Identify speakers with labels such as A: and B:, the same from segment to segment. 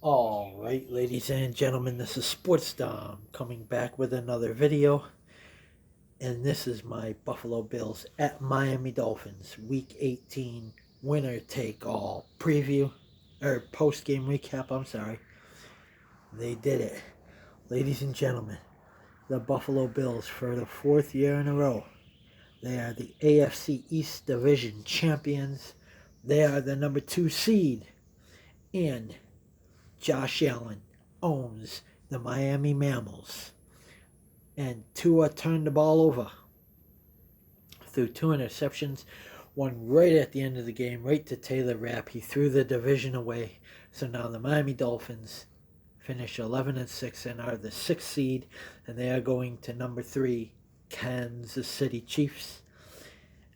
A: All right, ladies and gentlemen, this is Sports Dom coming back with another video. And this is my Buffalo Bills at Miami Dolphins Week 18 winner take all preview or post game recap. I'm sorry. They did it. Ladies and gentlemen, the Buffalo Bills for the fourth year in a row. They are the AFC East Division Champions. They are the number 2 seed. And Josh Allen owns the Miami Mammals. And Tua turned the ball over threw 2 interceptions, one right at the end of the game, right to Taylor Rapp. He threw the division away. So now the Miami Dolphins finish 11-6 and are the 6th seed, and they are going to number 3 Kansas City Chiefs.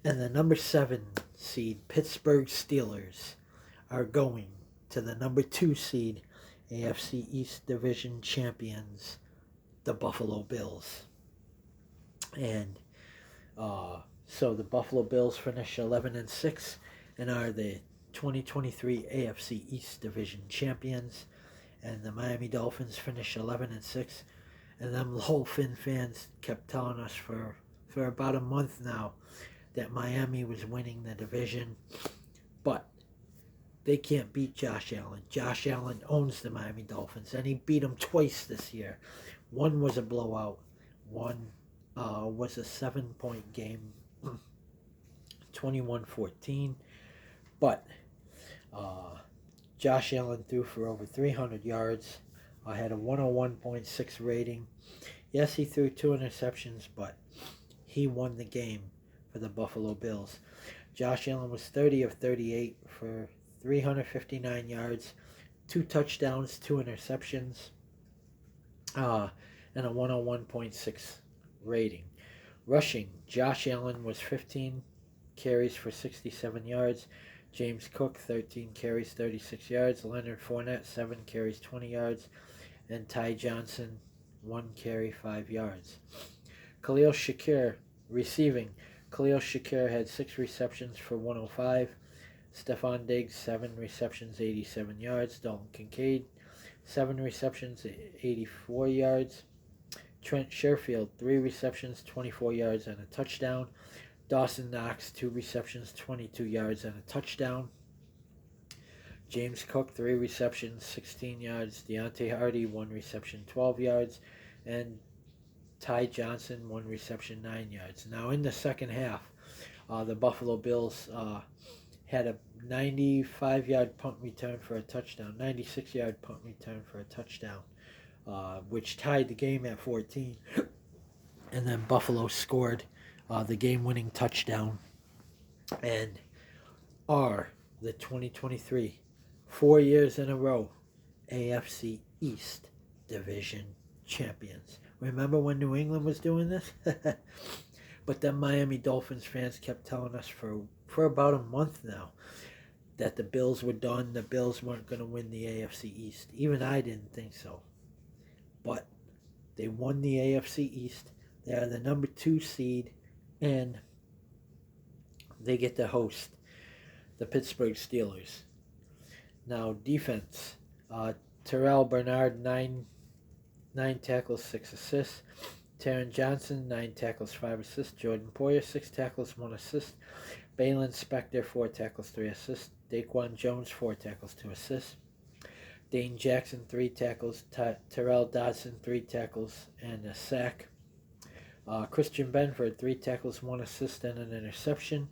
A: And the number 7 seed Pittsburgh Steelers are going to the number 2 seed AFC East Division Champions, the Buffalo Bills. And so the Buffalo Bills finish 11-6 and are the 2023 AFC East Division Champions. And the Miami Dolphins finish 11-6. And them Dolphin fans kept telling us for about a month now that Miami was winning the division. But they can't beat Josh Allen. Josh Allen owns the Miami Dolphins, and he beat them twice this year. One was a blowout. One was a 7-point game, 21-14. But Josh Allen threw for over 300 yards. Had a 101.6 rating. Yes, he threw 2 interceptions, but he won the game for the Buffalo Bills. Josh Allen was 30 of 38 for 359 yards, 2 touchdowns, 2 interceptions, and a 101.6 rating. Rushing, Josh Allen was 15 carries for 67 yards. James Cook, 13 carries, 36 yards. Leonard Fournette, 7 carries, 20 yards. And Ty Johnson, 1 carry, 5 yards. Khalil Shakir, receiving. Khalil Shakir had 6 receptions for 105. Stephon Diggs, 7 receptions, 87 yards. Dalton Kincaid, 7 receptions, 84 yards. Trent Sherfield, 3 receptions, 24 yards, and a touchdown. Dawson Knox, 2 receptions, 22 yards, and a touchdown. James Cook, 3 receptions, 16 yards. Deontay Hardy, 1 reception, 12 yards. And Ty Johnson, 1 reception, 9 yards. Now in the second half, the Buffalo Bills had a 95-yard punt return for a touchdown, 96-yard punt return for a touchdown, which tied the game at 14. And then Buffalo scored the game-winning touchdown and are the 2023, 4 years in a row, AFC East Division Champions. Remember when New England was doing this? But then Miami Dolphins fans kept telling us for about a month now that the Bills were done. The Bills weren't going to win the AFC East. Even I didn't think so. But they won the AFC East. They are the number 2 seed, and they get to host the Pittsburgh Steelers. Now, defense. Terrell Bernard, 9 tackles, 6 assists. Taron Johnson, 9 tackles, 5 assists. Jordan Poyer, 6 tackles, 1 assist. Balin Spector, 4 tackles, 3 assists. Daquan Jones, 4 tackles, 2 assists. Dane Jackson, 3 tackles. Terrell Dodson, 3 tackles, and a sack. Christian Benford, 3 tackles, 1 assist, and an interception.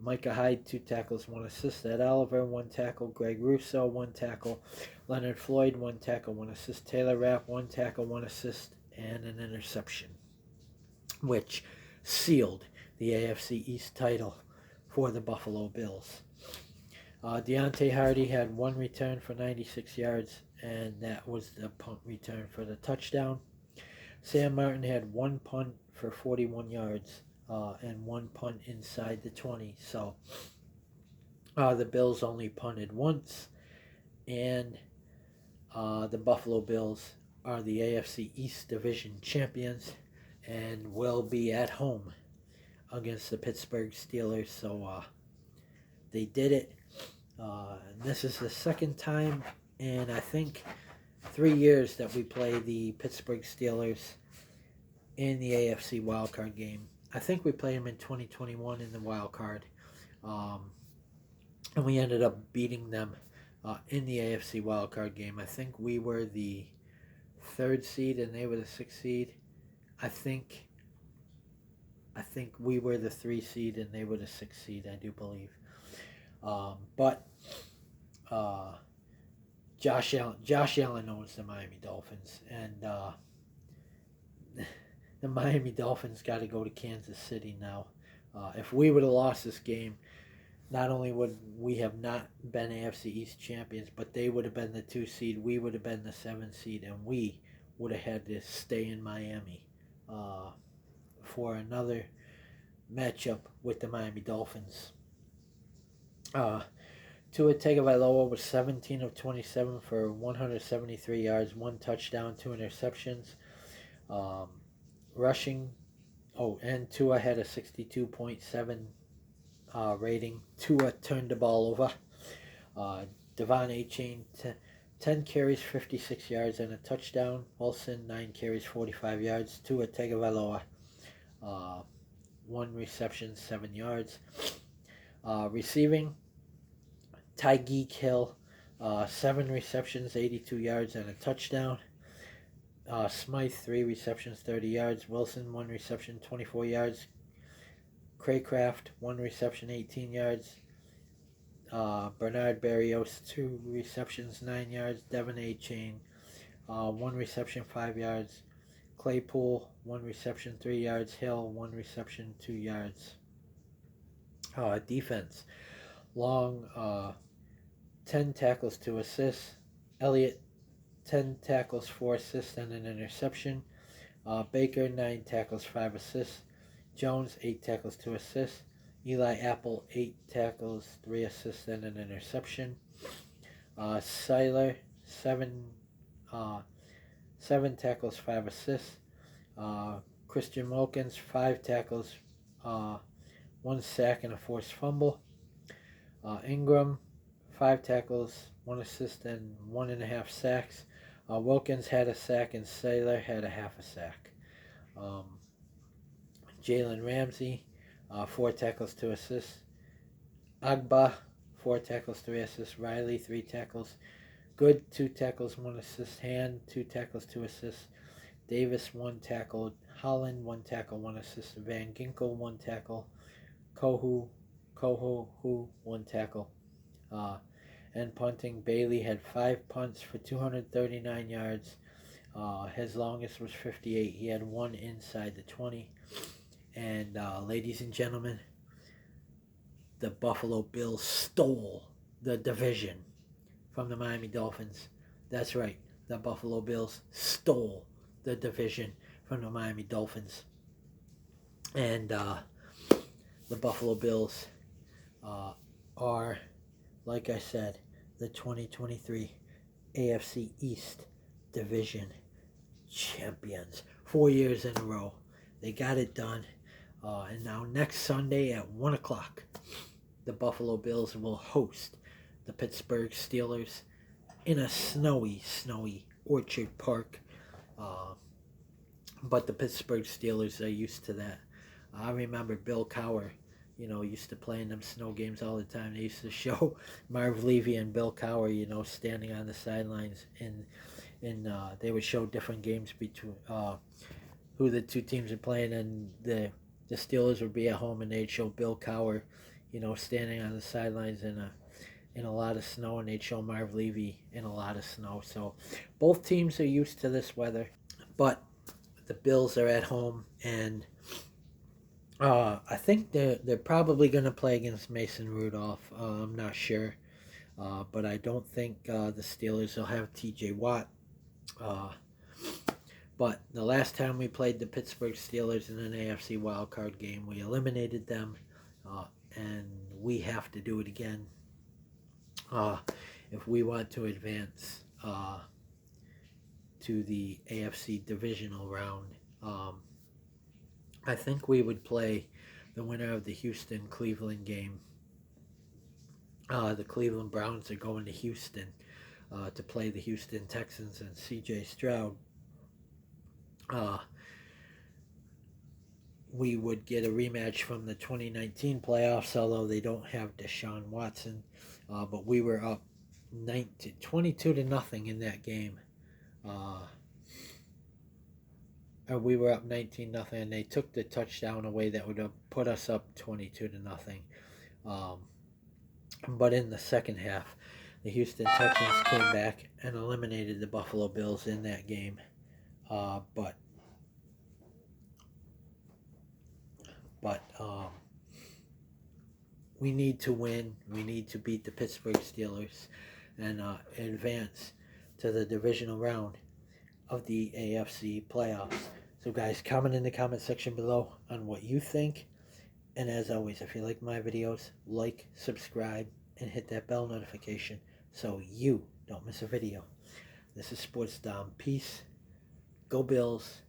A: Micah Hyde, 2 tackles, 1 assist. Ed Oliver, 1 tackle. Greg Russo, 1 tackle. Leonard Floyd, 1 tackle, 1 assist. Taylor Rapp, 1 tackle, 1 assist, and an interception, which sealed the AFC East title for the Buffalo Bills. Deontay Hardy had 1 return for 96 yards, and that was the punt return for the touchdown. Sam Martin had 1 punt for 41 yards and 1 punt inside the 20. So the Bills only punted once, and the Buffalo Bills are the AFC East Division Champions and will be at home against the Pittsburgh Steelers. So they did it. And this is the second time in, I think, 3 years that we play the Pittsburgh Steelers in the AFC wildcard game. I think we played them in 2021 in the wild card. And we ended up beating them in the AFC wildcard game. I think we were the 3rd seed and they were the 6th seed. I think we were the 3 seed and they were the 6th seed, I do believe. But Josh Allen owns the Miami Dolphins, and the Miami Dolphins got to go to Kansas City now. If we would have lost this game, not only would we have not been AFC East champions, but they would have been the 2 seed, we would have been the 7th seed, and we would have had to stay in Miami for another matchup with the Miami Dolphins. Tua Tagovailoa was 17 of 27 for 173 yards, 1 touchdown, 2 interceptions. Rushing, and Tua had a 62.7 rating. Tua turned the ball over. Devon Achane, 10 carries, 56 yards, and a touchdown. Wilson, 9 carries, 45 yards. Tua Tagovailoa, 1 reception, 7 yards. Receiving, Tyreek Hill, 7 receptions, 82 yards, and a touchdown. Smythe, 3 receptions, 30 yards. Wilson, 1 reception, 24 yards. Craycraft, 1 reception, 18 yards. Bernard Berrios, 2 receptions, 9 yards. Devon Achane, 1 reception, 5 yards. Claypool, 1 reception, 3 yards. Hill, 1 reception, 2 yards. Defense, Long, 10 tackles, 2 assists. Elliott, 10 tackles, 4 assists, and an interception. Baker, 9 tackles, 5 assists. Jones, 8 tackles, 2 assists. Eli Apple, 8 tackles, 3 assists, and an interception. Seiler, 7 tackles, 5 assists. Christian Wilkins, 5 tackles, 1 sack, and a forced fumble. Ingram, 5 tackles, 1 assist, and 1.5 sacks. Wilkins had a sack, and Seiler had a half a sack. Jalen Ramsey, 4 tackles, 2 assists. Agba, 4 tackles, 3 assists. Riley, 3 tackles. Good, 2 tackles, 1 assist. Hand, 2 tackles, 2 assists. Davis, 1 tackle. Holland, 1 tackle, 1 assist. Van Ginkel, 1 tackle. Kohu, 1 tackle. And punting, Bailey had 5 punts for 239 yards. His longest was 58. He had 1 inside the 20. And ladies and gentlemen, the Buffalo Bills stole the division from the Miami Dolphins. That's right, the Buffalo Bills stole the division from the Miami Dolphins. And the Buffalo Bills are, like I said, the 2023 AFC East Division Champions. 4 years in a row. They got it done. And now next Sunday at 1 o'clock, the Buffalo Bills will host the Pittsburgh Steelers in a snowy Orchard Park. But the Pittsburgh Steelers are used to that. I remember Bill Cowher, used to play in them snow games all the time. They used to show Marv Levy and Bill Cowher, standing on the sidelines, and they would show different games between who the two teams are playing, and the Steelers would be at home, and they'd show Bill Cowher, standing on the sidelines in a lot of snow, and they'd show Marv Levy in a lot of snow. So both teams are used to this weather, but the Bills are at home, and I think they're probably going to play against Mason Rudolph. I'm not sure, but I don't think the Steelers will have T.J. Watt. But the last time we played the Pittsburgh Steelers in an AFC wildcard game, we eliminated them, and we have to do it again if we want to advance to the AFC divisional round. I think we would play the winner of the Houston-Cleveland game The Cleveland Browns are going to Houston to play the Houston Texans and C.J. Stroud. We would get a rematch from the 2019 playoffs, although they don't have Deshaun Watson. But we were up 22 to nothing in that game. We were up 19 nothing, and they took the touchdown away that would have put us up 22 to nothing. But in the second half, the Houston Texans came back and eliminated the Buffalo Bills in that game. But we need to win. We need to beat the Pittsburgh Steelers and advance to the divisional round of the AFC playoffs. So guys, comment in the comment section below on what you think. And as always, if you like my videos, like, subscribe, and hit that bell notification so you don't miss a video. This is Sports Dom. Peace. Go Bills.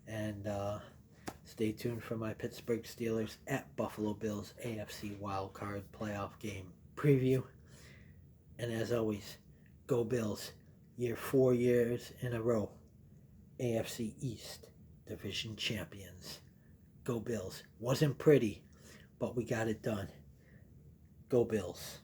A: And stay tuned for my Pittsburgh Steelers at Buffalo Bills AFC wildcard playoff game preview. And as always, go Bills. 4 years in a row. AFC East Division Champions. Go Bills. Wasn't pretty, but we got it done. Go Bills.